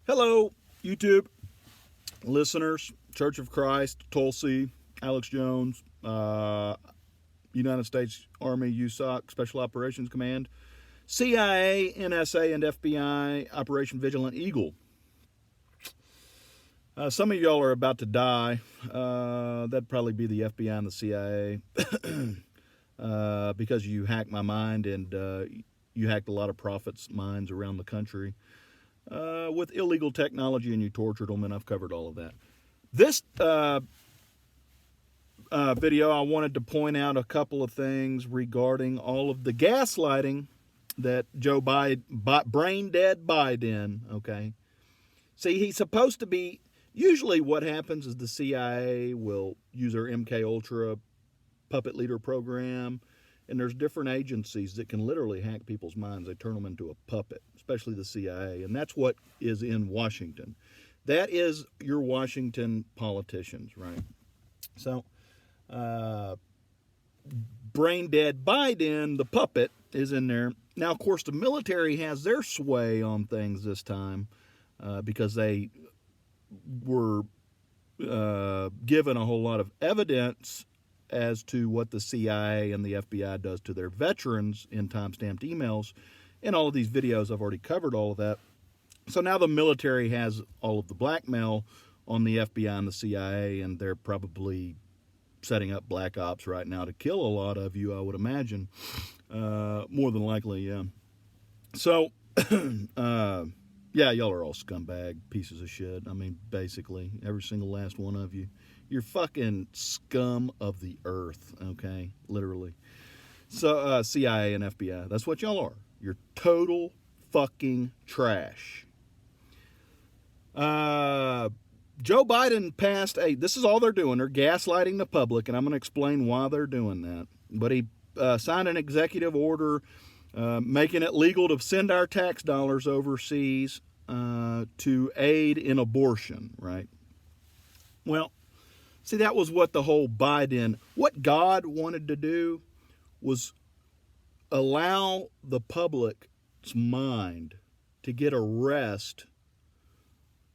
Hello, YouTube listeners, Church of Christ, Tulsi, Alex Jones, United States Army, USOC, Special Operations Command, CIA, NSA, and FBI, Operation Vigilant Eagle. Some of y'all are about to die. That'd probably be the FBI and the CIA because you hacked my mind and you hacked a lot of prophets' minds around the country. With illegal technology, and you tortured them, and I've covered all of that. This video, I wanted to point out a couple of things regarding all of the gaslighting that Joe Biden, brain dead Biden, okay? See, he's supposed to be, usually what happens is the CIA will use their MK Ultra puppet leader program, and there's different agencies that can literally hack people's minds. They turn them into a puppet, especially the CIA. And that's what is in Washington. That is your Washington politicians, right? So, brain dead Biden, the puppet, is in there. Now, of course, the military has their sway on things this time because they were given a whole lot of evidence as to what the CIA and the FBI does to their veterans in time-stamped emails. In all of these videos, I've already covered all of that. So now the military has all of the blackmail on the FBI and the CIA, and they're probably setting up black ops right now to kill a lot of you, I would imagine. More than likely, yeah. So, yeah, y'all are all scumbag pieces of shit. I mean, basically, every single last one of you. You're fucking scum of the earth, okay? Literally. So, CIA and FBI, that's what y'all are. You're total fucking trash. Joe Biden passed this is all they're doing. They're gaslighting the public, and I'm going to explain why they're doing that. But he signed an executive order making it legal to send our tax dollars overseas to aid in abortion, right? Well, see, that was what the whole what God wanted to do was allow the public's mind to get a rest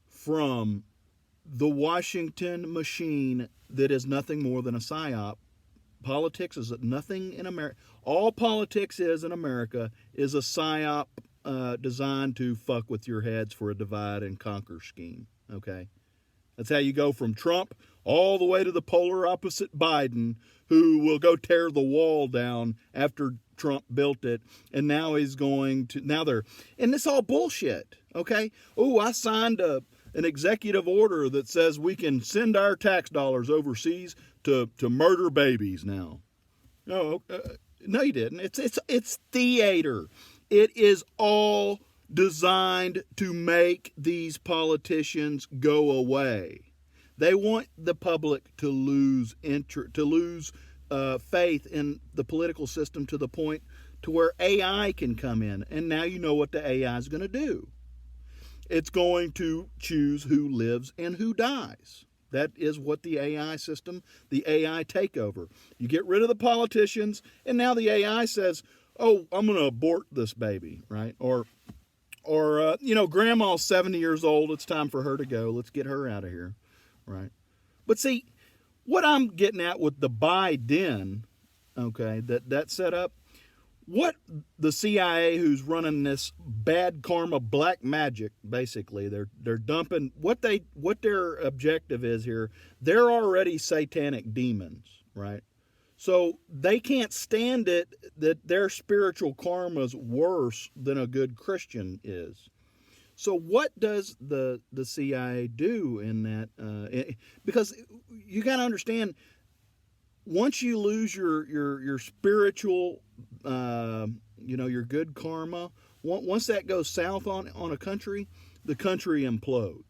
from the Washington machine that is nothing more than a psyop. Politics is nothing in America. All politics is in America is a psyop designed to fuck with your heads for a divide and conquer scheme, okay? That's how you go from Trump all the way to the polar opposite Biden, who will go tear the wall down after Trump built it. And now he's going to, and it's all bullshit, okay? Oh, I signed an executive order that says we can send our tax dollars overseas to murder babies now. No, no, you didn't. It's theater. It is all designed to make these politicians go away. They want the public to lose faith in the political system to the point to where AI can come in. And now you know what the AI is going to do. It's going to choose who lives and who dies. That is what the AI system, the AI takeover. You get rid of the politicians, and now the AI says, oh, I'm going to abort this baby, right? Or grandma's 70 years old. It's time for her to go. Let's get her out of here, right? But see, what I'm getting at with the Biden, okay, that setup, what the CIA, who's running this bad karma black magic, basically, they're dumping what their objective is here. They're already satanic demons, right? So they can't stand it that their spiritual karma's worse than a good Christian is. So what does the CIA do in that? Because you got to understand, once you lose your spiritual, your good karma, once that goes south on a country, the country implodes.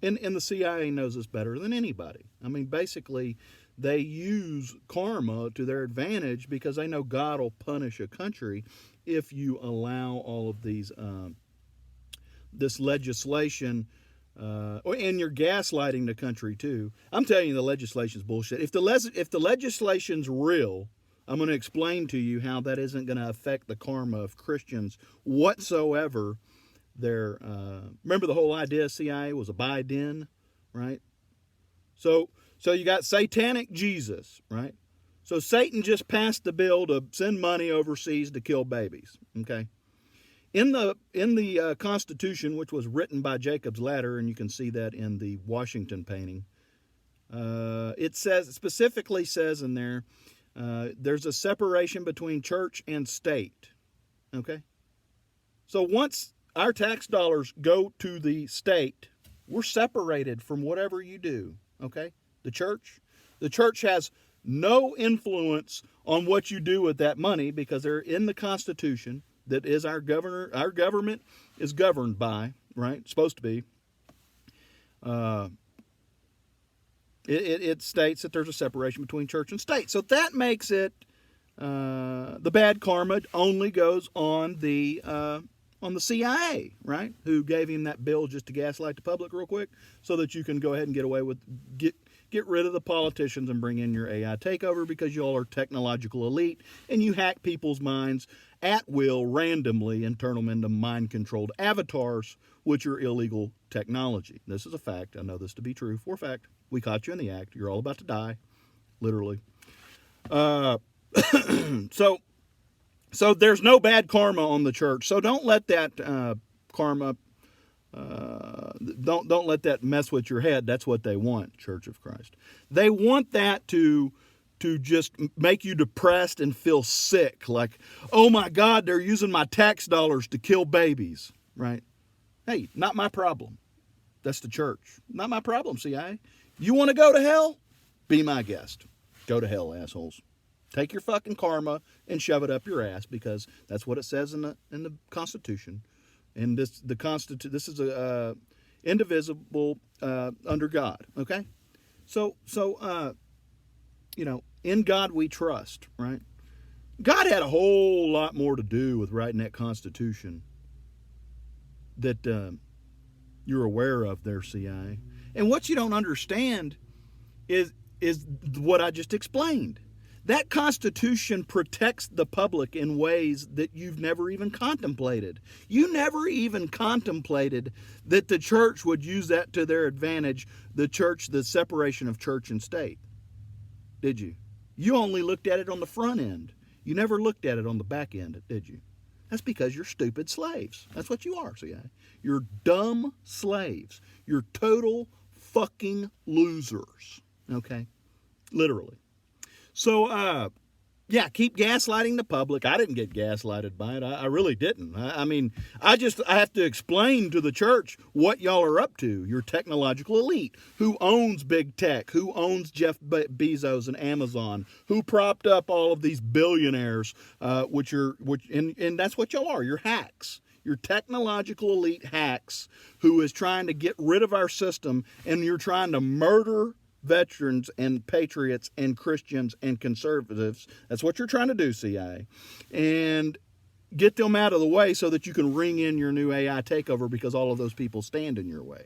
And the CIA knows this better than anybody. I mean, basically, they use karma to their advantage because they know God will punish a country if you allow all of these this legislation, and you're gaslighting the country too. I'm telling you, the legislation's bullshit. If the legislation's real, I'm going to explain to you how that isn't going to affect the karma of Christians whatsoever. remember the whole idea of CIA was a Biden, right? So you got satanic Jesus, right? So Satan just passed the bill to send money overseas to kill babies, okay? In the Constitution, which was written by Jacob's Ladder, and you can see that in the Washington painting, it specifically says in there, there's a separation between church and state, okay? So once our tax dollars go to the state, we're separated from whatever you do, okay? The church has no influence on what you do with that money because they're in the Constitution that is our governor. Our government is governed by, right? It's supposed to be. It states that there's a separation between church and state. So that makes it the bad karma only goes on the CIA, right? Who gave him that bill just to gaslight the public real quick so that you can go ahead and get rid of the politicians and bring in your AI takeover because you all are technological elite and you hack people's minds at will randomly and turn them into mind-controlled avatars, which are illegal technology. This is a fact. I know this to be true for a fact. We caught you in the act. You're all about to die, literally. So there's no bad karma on the church. So don't let that karma, don't let that mess with your head. That's what they want, Church of Christ. They want that to just make you depressed and feel sick. Like, oh my God, they're using my tax dollars to kill babies, right? Hey, not my problem. That's the church. Not my problem, CIA. You want to go to hell? Be my guest. Go to hell, assholes. Take your fucking karma and shove it up your ass because that's what it says in the Constitution. And this is a indivisible under God. Okay, so in God we trust. Right? God had a whole lot more to do with writing that Constitution that you're aware of there, CIA. And what you don't understand is what I just explained. That Constitution protects the public in ways that you've never even contemplated. You never even contemplated that the church would use that to their advantage, the separation of church and state. Did you? You only looked at it on the front end. You never looked at it on the back end, did you? That's because you're stupid slaves. That's what you are, CIA. You're dumb slaves. You're total fucking losers. Okay? Literally. So, keep gaslighting the public. I didn't get gaslighted by it. I really didn't. I have to explain to the church what y'all are up to. You're technological elite. Who owns big tech? Who owns Jeff Bezos and Amazon? Who propped up all of these billionaires? And that's what y'all are. You're hacks. You're technological elite hacks who is trying to get rid of our system, and you're trying to murder veterans and patriots and Christians and conservatives. That's what you're trying to do, CIA. And get them out of the way so that you can ring in your new AI takeover because all of those people stand in your way.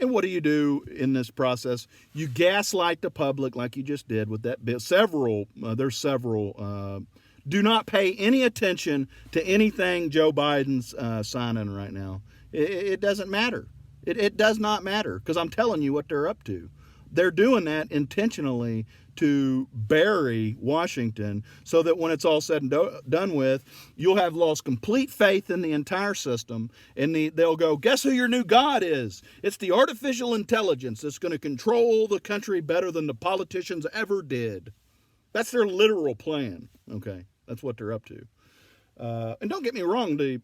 And what do you do in this process? You gaslight the public like you just did with that bit. There's several. Do not pay any attention to anything Joe Biden's signing right now. It doesn't matter. It does not matter because I'm telling you what they're up to. They're doing that intentionally to bury Washington so that when it's all said and done with, you'll have lost complete faith in the entire system, and they'll go, guess who your new God is? It's the artificial intelligence that's going to control the country better than the politicians ever did. That's their literal plan, okay? That's what they're up to. And don't get me wrong, the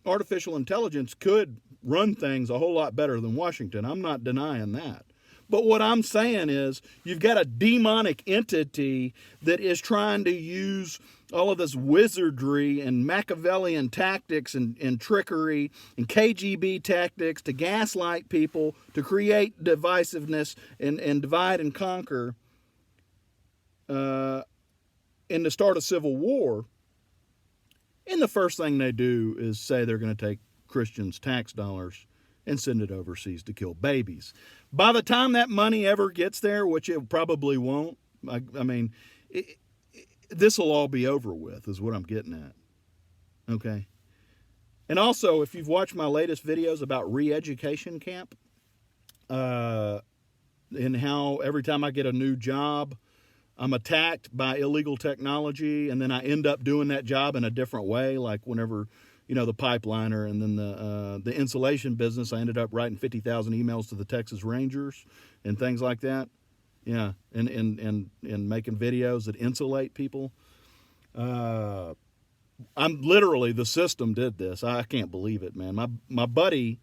artificial intelligence could run things a whole lot better than Washington. I'm not denying that. But what I'm saying is you've got a demonic entity that is trying to use all of this wizardry and Machiavellian tactics and trickery and KGB tactics to gaslight people, to create divisiveness and divide and conquer, and to start a civil war. And the first thing they do is say they're going to take Christians' tax dollars and send it overseas to kill babies. By the time that money ever gets there, which it probably won't, this will all be over with, is what I'm getting at. Okay? And also, if you've watched my latest videos about re-education camp, and how every time I get a new job, I'm attacked by illegal technology, and then I end up doing that job in a different way. Like whenever, the pipeliner and then the insulation business, I ended up writing 50,000 emails to the Texas Rangers and things like that. Yeah, and making videos that insulate people. I'm literally, the system did this. I can't believe it, man. My buddy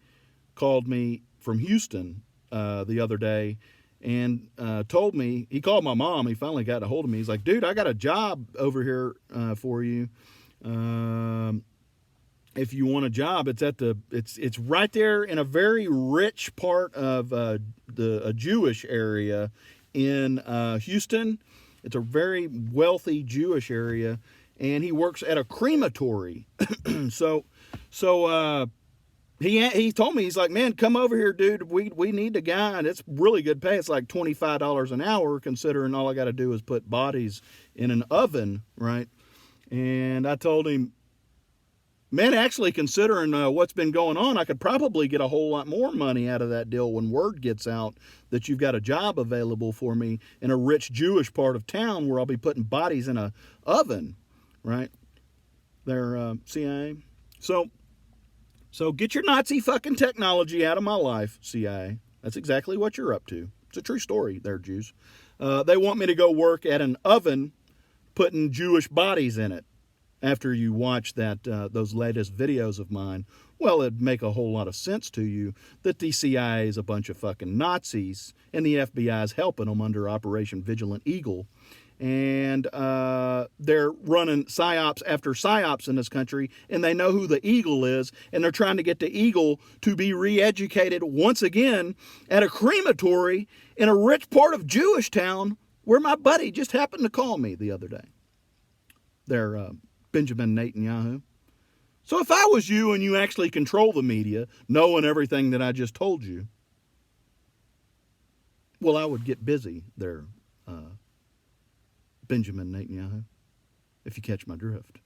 called me from Houston the other day and told me, he called my mom. He finally got a hold of me. He's like, dude, I got a job over here for you. If you want a job, it's right there in a very rich part of a Jewish area in Houston. It's a very wealthy Jewish area, and he works at a crematory. so he told me, he's like, man, come over here, dude. We need a guy, and it's really good pay. It's like $25 an hour, considering all I got to do is put bodies in an oven, right? And I told him, man, actually, considering what's been going on, I could probably get a whole lot more money out of that deal when word gets out that you've got a job available for me in a rich Jewish part of town where I'll be putting bodies in a oven, right? They're CIA. So get your Nazi fucking technology out of my life, CIA. That's exactly what you're up to. It's a true story there, Jews. They want me to go work at an oven putting Jewish bodies in it. After you watch those latest videos of mine, well, it'd make a whole lot of sense to you that the CIA is a bunch of fucking Nazis and the FBI is helping them under Operation Vigilant Eagle. And they're running psyops after psyops in this country, and they know who the eagle is, and they're trying to get the eagle to be re-educated once again at a crematory in a rich part of Jewish town where my buddy just happened to call me the other day. They're Benjamin Netanyahu. So if I was you and you actually control the media, knowing everything that I just told you, well, I would get busy there, Benjamin Netanyahu, if you catch my drift.